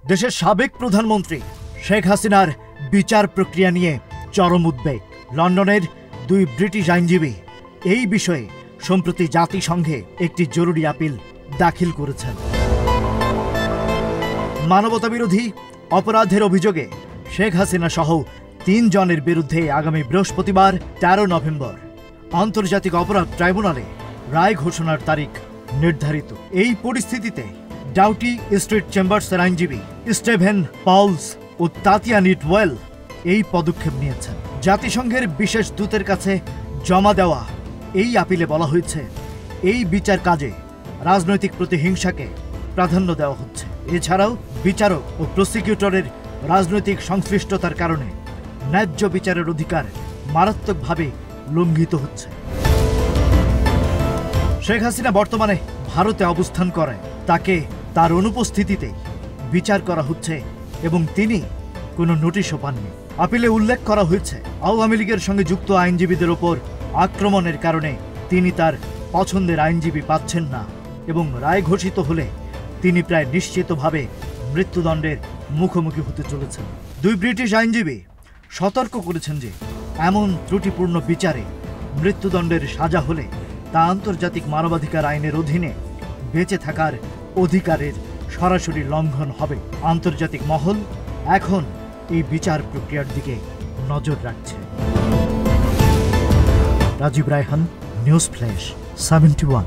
দেশের সাবেক প্রধানমন্ত্রী শেখ হাসিনার বিচার প্রক্রিয়া নিয়ে চরম উদ্বেগ। লন্ডনের দুই ব্রিটিশ আইনজীবী এই বিষয়ে সম্প্রতি জাতিসংঘে একটি জরুরি আপিল দাখিল করেছেন। মানবতাবিরোধী অপরাধের অভিযোগে শেখ হাসিনা সহ ৩ জনের বিরুদ্ধে আগামী বৃহস্পতিবার ১৩ নভেম্বর আন্তর্জাতিক অপরাধ ট্রাইব্যুনালে রায় ঘোষণার তারিখ নির্ধারিত। এই পরিস্থিতিতে ডাউটি স্ট্রিট চেম্বার্সের আইনজীবী স্টিভেন পাউলস ও তাতিয়ানা নিটওয়েল এই পদক্ষেপ নিয়েছেন। জাতিসংঘের বিশেষ দূতের কাছে জমা দেওয়া এই আপিলে বলা হয়েছে, এই বিচার কাজে রাজনৈতিক প্রতিহিংসাকে প্রাধান্য দেওয়া হচ্ছে। এছাড়াও বিচারক ও প্রসিকিউটরের রাজনৈতিক সংশ্লিষ্টতার কারণে ন্যায্য বিচারের অধিকার মারাত্মকভাবে লঙ্ঘিত হচ্ছে। শেখ হাসিনা বর্তমানে ভারতে অবস্থান করে, তাকে তার অনুপস্থিতিতে বিচার করা হচ্ছে এবং তিনি কোনো নোটিশও পাননি। আপিলে উল্লেখ করা হয়েছে, আওয়ামী লীগের সঙ্গে যুক্ত আইনজীবীদের ওপর আক্রমণের কারণে তিনি তার পছন্দের আইনজীবী পাচ্ছেন না এবং রায় ঘোষিত হলে তিনি প্রায় নিশ্চিতভাবে মৃত্যুদণ্ডের মুখোমুখি হতে চলেছেন। দুই ব্রিটিশ আইনজীবী সতর্ক করেছেন যে এমন ত্রুটিপূর্ণ বিচারে মৃত্যুদণ্ডের সাজা হলে তা আন্তর্জাতিক মানবাধিকার আইনের অধীনে বেঁচে থাকার অধিকারের সরাসরি লঙ্ঘন হবে। আন্তর্জাতিক মহল এখন এই বিচার প্রক্রিয়ার দিকে নজর রাখছে। Rajib Rayhan, news flash 71।